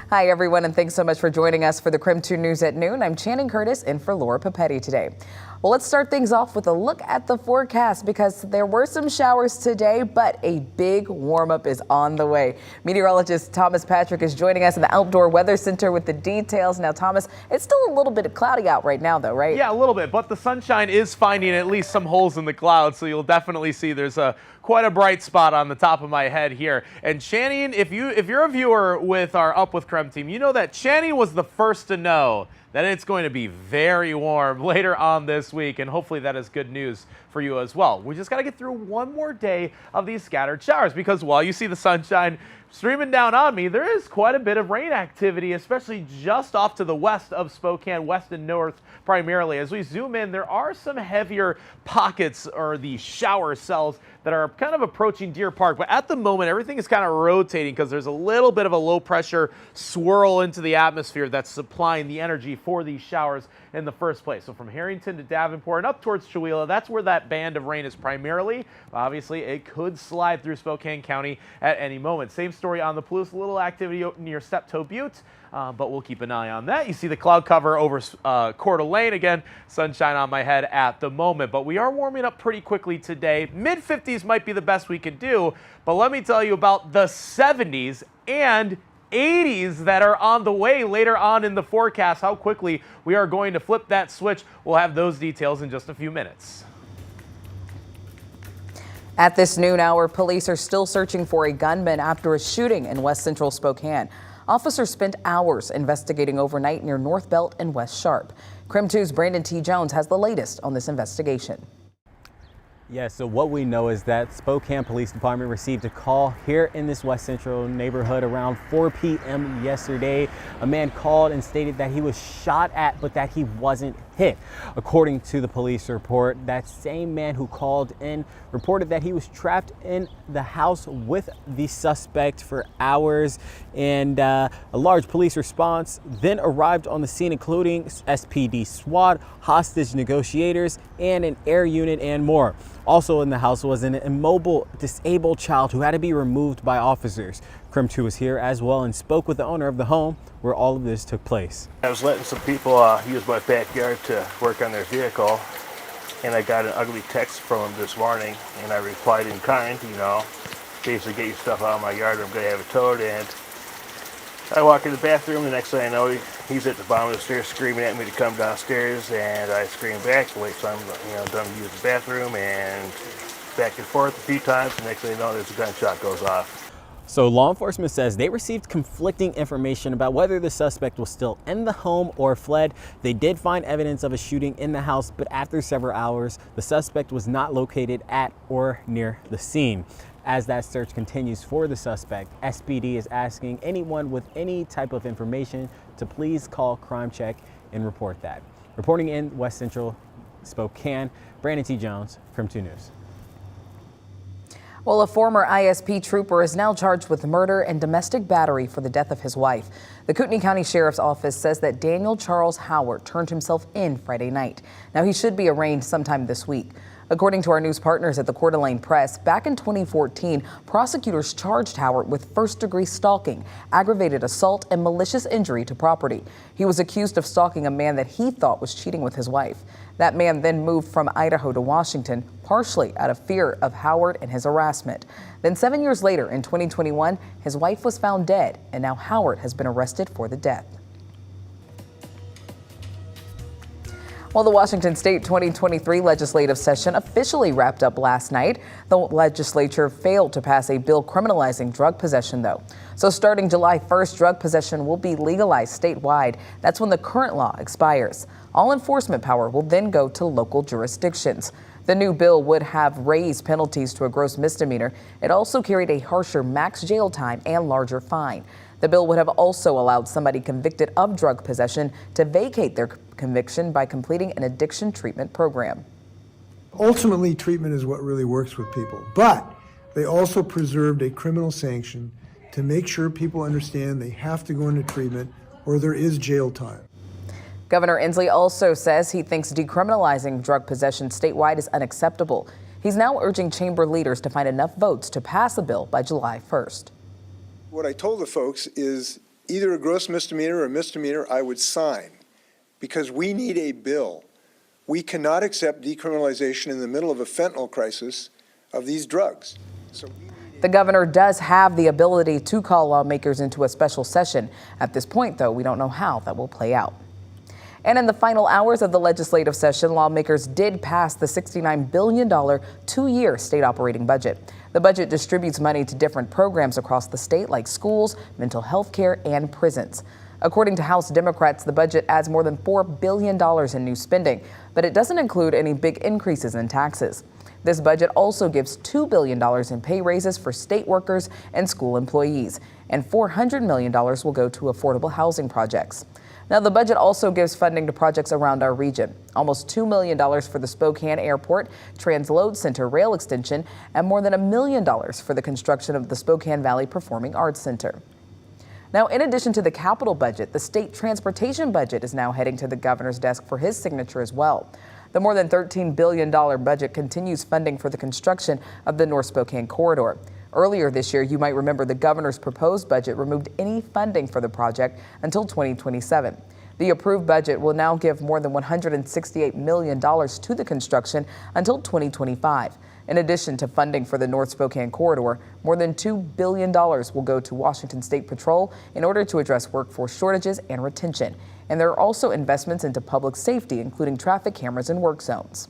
Hi, everyone, and thanks so much for joining us for the KREM 2 News at noon. I'm Channing Curtis in for Laura Papetti today. Well, let's start things off with a look at the forecast because there were some showers today, but a big warm-up is on the way. Meteorologist Thomas Patrick is joining us in the Outdoor Weather Center with the details. Now, Thomas, it's still a little bit cloudy out right now, though, right? Yeah, a little bit, but the sunshine is finding at least some holes in the clouds, so you'll definitely see there's quite a bright spot on the top of my head here. And Channing, if you're a viewer with our Up with KREM team, you know that Channing was the first to know that it's going to be very warm later on this week, and hopefully that is good news for you as well. We just got to get through one more day of these scattered showers because while you see the sunshine streaming down on me, there is quite a bit of rain activity, especially just off to the west of Spokane, west and north primarily. As we zoom in, there are some heavier pockets or the shower cells that are kind of approaching Deer Park, but at the moment everything is kind of rotating because there's a little bit of a low pressure swirl into the atmosphere that's supplying the energy for these showers in the first place. So from Harrington to Davenport and up towards Chewelah, that's where that band of rain is primarily. Obviously, it could slide through Spokane County at any moment. Same story on the Palouse, little activity near Steptoe Butte, but we'll keep an eye on that. You see the cloud cover over Coeur d'Alene. Again, sunshine on my head at the moment, but we are warming up pretty quickly today. Mid-50s might be the best we can do, but let me tell you about the 70s and 80s that are on the way later on in the forecast. How quickly we are going to flip that switch. We'll have those details in just a few minutes. At this noon hour, police are still searching for a gunman after a shooting in west central Spokane. Officers spent hours investigating overnight near North Belt and West Sharp. KREM 2's Brandon T. Jones has the latest on this investigation. Yeah, so what we know is that Spokane Police Department received a call here in this West Central neighborhood around 4 p.m. yesterday. A man called and stated that he was shot at, but that he wasn't hit. According to the police report, that same man who called in reported that he was trapped in the house with the suspect for hours, and a large police response then arrived on the scene, including SPD SWAT, hostage negotiators, and an air unit and more. Also in the house was an immobile, disabled child who had to be removed by officers. KREM 2 was here as well and spoke with the owner of the home where all of this took place. I was letting some people use my backyard to work on their vehicle, and I got an ugly text from him this morning, and I replied in kind, basically get your stuff out of my yard or I'm going to have it towed. And I walk in the bathroom, the next thing I know, he's at the bottom of the stairs screaming at me to come downstairs, and I scream back, wait till I'm done to use the bathroom, and back and forth a few times, the next thing you know, there's a gunshot goes off. So law enforcement says they received conflicting information about whether the suspect was still in the home or fled. They did find evidence of a shooting in the house, but after several hours, the suspect was not located at or near the scene. As that search continues for the suspect, SPD is asking anyone with any type of information to please call Crime Check and report that. Reporting in West Central Spokane, Brandon T. Jones, KREM 2 News. Well, a former ISP trooper is now charged with murder and domestic battery for the death of his wife. The Kootenai County Sheriff's Office says that Daniel Charles Howard turned himself in Friday night. Now, he should be arraigned sometime this week. According to our news partners at the Coeur d'Alene Press, back in 2014, prosecutors charged Howard with first-degree stalking, aggravated assault, and malicious injury to property. He was accused of stalking a man that he thought was cheating with his wife. That man then moved from Idaho to Washington, partially out of fear of Howard and his harassment. Then 7 years later, in 2021, his wife was found dead, and now Howard has been arrested for the death. Well, the Washington State 2023 legislative session officially wrapped up last night. The legislature failed to pass a bill criminalizing drug possession, though. So starting July 1st, drug possession will be legalized statewide. That's when the current law expires. All enforcement power will then go to local jurisdictions. The new bill would have raised penalties to a gross misdemeanor. It also carried a harsher max jail time and larger fine. The bill would have also allowed somebody convicted of drug possession to vacate their conviction by completing an addiction treatment program. Ultimately, treatment is what really works with people, but they also preserved a criminal sanction to make sure people understand they have to go into treatment or there is jail time. Governor Inslee also says he thinks decriminalizing drug possession statewide is unacceptable. He's now urging chamber leaders to find enough votes to pass a bill by July 1st. What I told the folks is either a gross misdemeanor or a misdemeanor, I would sign, because we need a bill. We cannot accept decriminalization in the middle of a fentanyl crisis of these drugs. So the governor does have the ability to call lawmakers into a special session. At this point, though, we don't know how that will play out. And in the final hours of the legislative session, lawmakers did pass the $69 billion two-year state operating budget. The budget distributes money to different programs across the state, like schools, mental health care, and prisons. According to House Democrats, the budget adds more than $4 billion in new spending, but it doesn't include any big increases in taxes. This budget also gives $2 billion in pay raises for state workers and school employees, and $400 million will go to affordable housing projects. Now, the budget also gives funding to projects around our region, almost $2 million for the Spokane Airport Transload Center rail extension, and more than $1 million for the construction of the Spokane Valley Performing Arts Center. Now, in addition to the capital budget, the state transportation budget is now heading to the governor's desk for his signature as well. The more than $13 billion budget continues funding for the construction of the North Spokane corridor. Earlier this year, you might remember the governor's proposed budget removed any funding for the project until 2027. The approved budget will now give more than $168 million to the construction until 2025. In addition to funding for the North Spokane corridor, more than $2 billion will go to Washington State Patrol in order to address workforce shortages and retention. And there are also investments into public safety, including traffic cameras and work zones.